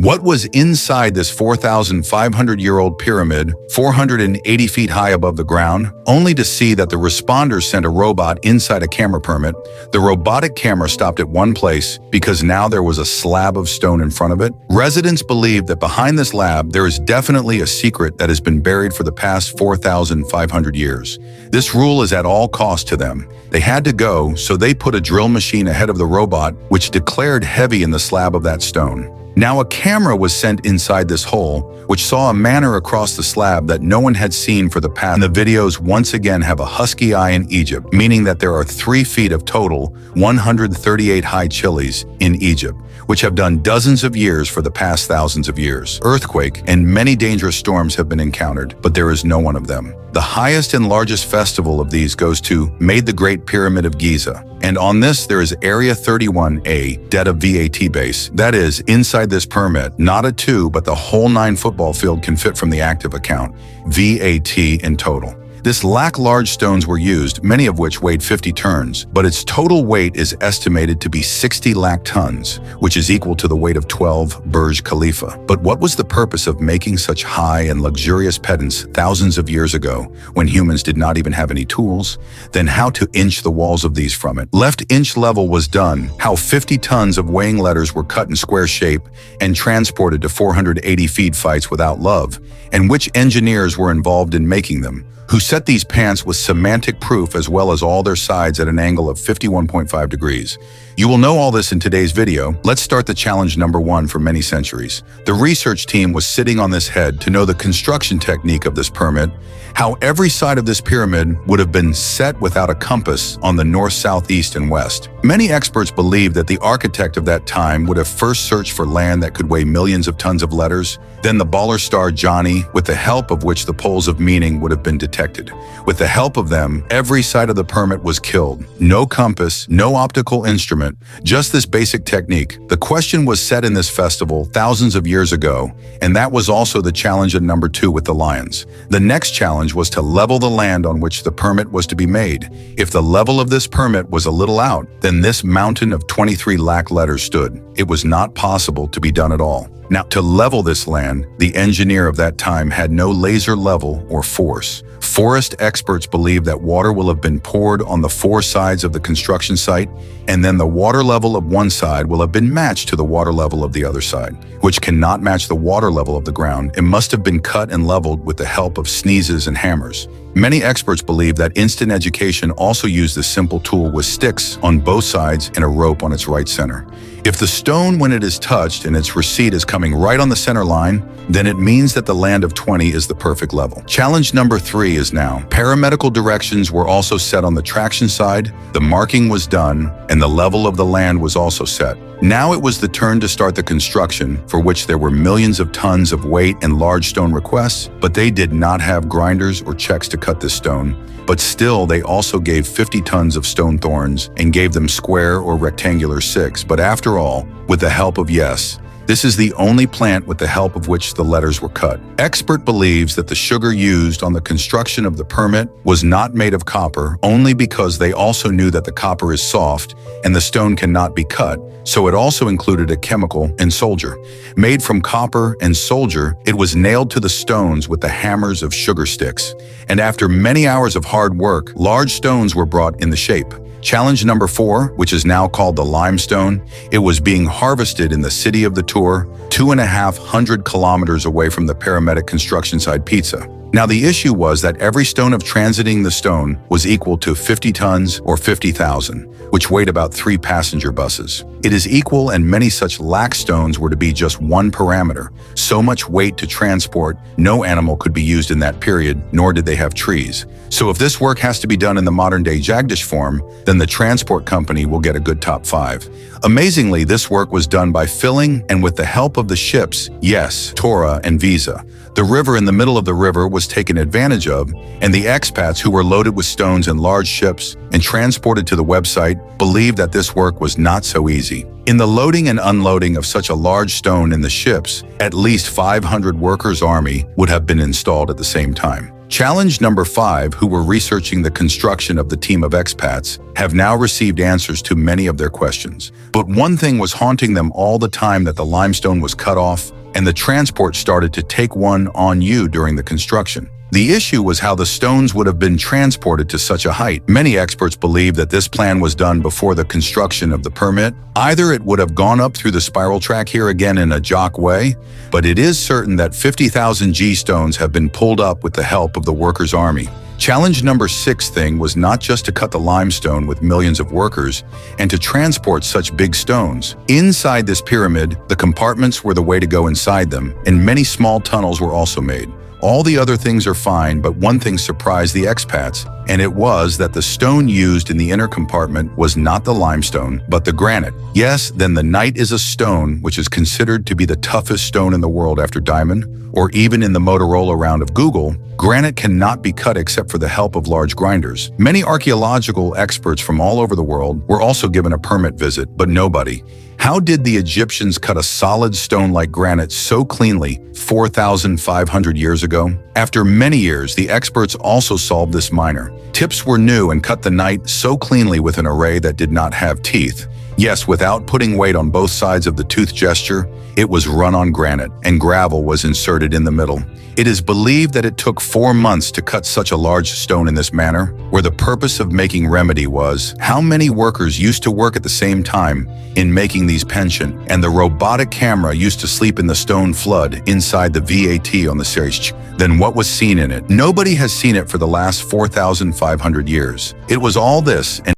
What was inside this 4,500-year-old pyramid, 480 feet high above the ground, only to see that the responders sent a robot inside a camera permit? The robotic camera stopped at one place because now there was a slab of stone in front of it. Residents believe that behind this lab there is definitely a secret that has been buried for the past 4,500 years. This rule is at all cost to them. They had to go, so they put a drill machine ahead of the robot, which declared heavy in the slab of that stone. Now a camera was sent inside this hole, which saw a manner across the slab that no one had seen for the past. And the videos once again have a husky eye in Egypt, meaning that there are 3 feet of total 138 high chilies in Egypt, which have done dozens of years for the past thousands of years. Earthquake and many dangerous storms have been encountered, but there is no one of them. The highest and largest festival of these goes to Made the Great Pyramid of Giza. And on this, there is Area 31A, debt of VAT base. That is, inside this permit, not a 2, but the whole 9 football field can fit from the active account, VAT in total. This large stones were used, many of which weighed 50 tons, but its total weight is estimated to be 60 lakh tons, which is equal to the weight of 12 Burj Khalifa. But what was the purpose of making such high and luxurious pedants thousands of years ago, when humans did not even have any tools? Then how to inch the walls of these from it? Left inch level was done, how 50 tons of weighing letters were cut in square shape and transported to 480 feed fights without love, and which engineers were involved in making them, who set these pants with semantic proof as well as all their sides at an angle of 51.5 degrees. You will know all this in today's video. Let's start the challenge number 1 for many centuries. The research team was sitting on this head to know the construction technique of this pyramid, how every side of this pyramid would have been set without a compass on the north, south, east, and west. Many experts believe that the architect of that time would have first searched for land that could weigh millions of tons of letters, then the baller star Johnny, with the help of which the poles of meaning would have been detected. With the help of them, every side of the pyramid was killed. No compass, no optical instrument, just this basic technique. The question was set in this festival thousands of years ago, and that was also the challenge in number 2 with the lions. The next challenge was to level the land on which the permit was to be made. If the level of this permit was a little out, then this mountain of 23 lakh letters stood. It was not possible to be done at all. Now, to level this land, the engineer of that time had no laser level or force. Forest experts believe that water will have been poured on the 4 sides of the construction site, and then the water level of one side will have been matched to the water level of the other side, which cannot match the water level of the ground. It must have been cut and leveled with the help of sneezes and hammers. Many experts believe that instant education also used this simple tool with sticks on both sides and a rope on its right center. If the stone, when it is touched and its receipt is coming right on the center line, then it means that the land of 20 is the perfect level. Challenge number 3 is now. Paramedical directions were also set on the traction side, the marking was done, and the level of the land was also set. Now it was the turn to start the construction, for which there were millions of tons of weight and large stone requests, but they did not have grinders or checks to cut this stone. But still, they also gave 50 tons of stone thorns and gave them square or rectangular 6. But after all, with the help of yes, this is the only plant with the help of which the letters were cut. Expert believes that the sugar used on the construction of the permit was not made of copper, only because they also knew that the copper is soft and the stone cannot be cut, so it also included a chemical and soldier. Made from copper and soldier, it was nailed to the stones with the hammers of sugar sticks. And after many hours of hard work, large stones were brought in the shape. Challenge number 4, which is now called the limestone, it was being harvested in the city of the Tour, 250 kilometers away from the paramedic construction site Pizza. Now the issue was that every stone of transiting the stone was equal to 50 tons or 50,000, which weighed about 3 passenger buses. It is equal, and many such lax stones were to be just 1 parameter. So much weight to transport, no animal could be used in that period, nor did they have trees. So if this work has to be done in the modern-day Jagdish form, then the transport company will get a good top 5. Amazingly, this work was done by filling and with the help of the ships, yes, Torah and Visa. The river in the middle of the river was taken advantage of, and the expats who were loaded with stones in large ships and transported to the website believed that this work was not so easy. In the loading and unloading of such a large stone in the ships, at least 500 workers' army would have been installed at the same time. Challenge number 5, who were researching the construction of the team of expats, have now received answers to many of their questions. But one thing was haunting them all the time: that the limestone was cut off and the transport started to take one on you during the construction. The issue was how the stones would have been transported to such a height. Many experts believe that this plan was done before the construction of the permit. Either it would have gone up through the spiral track here again in a jock way, but it is certain that 50,000 G stones have been pulled up with the help of the workers' army. Challenge number 6 thing was not just to cut the limestone with millions of workers and to transport such big stones. Inside this pyramid, the compartments were the way to go inside them, and many small tunnels were also made. All the other things are fine, but one thing surprised the expats, and it was that the stone used in the inner compartment was not the limestone, but the granite. Yes, then the Knight is a stone which is considered to be the toughest stone in the world after diamond, or even in the Motorola round of Google. Granite cannot be cut except for the help of large grinders. Many archaeological experts from all over the world were also given a permit visit, but nobody. How did the Egyptians cut a solid stone like granite so cleanly 4,500 years ago? After many years, the experts also solved this minor. Tips were new and cut the Knight so cleanly with an array that did not have teeth. Yes, without putting weight on both sides of the tooth gesture, it was run on granite, and gravel was inserted in the middle. It is believed that it took 4 months to cut such a large stone in this manner, where the purpose of making remedy was how many workers used to work at the same time in making these pension, and the robotic camera used to sleep in the stone flood inside the VAT on the series. Then what was seen in it? Nobody has seen it for the last 4,500 years. It was all this and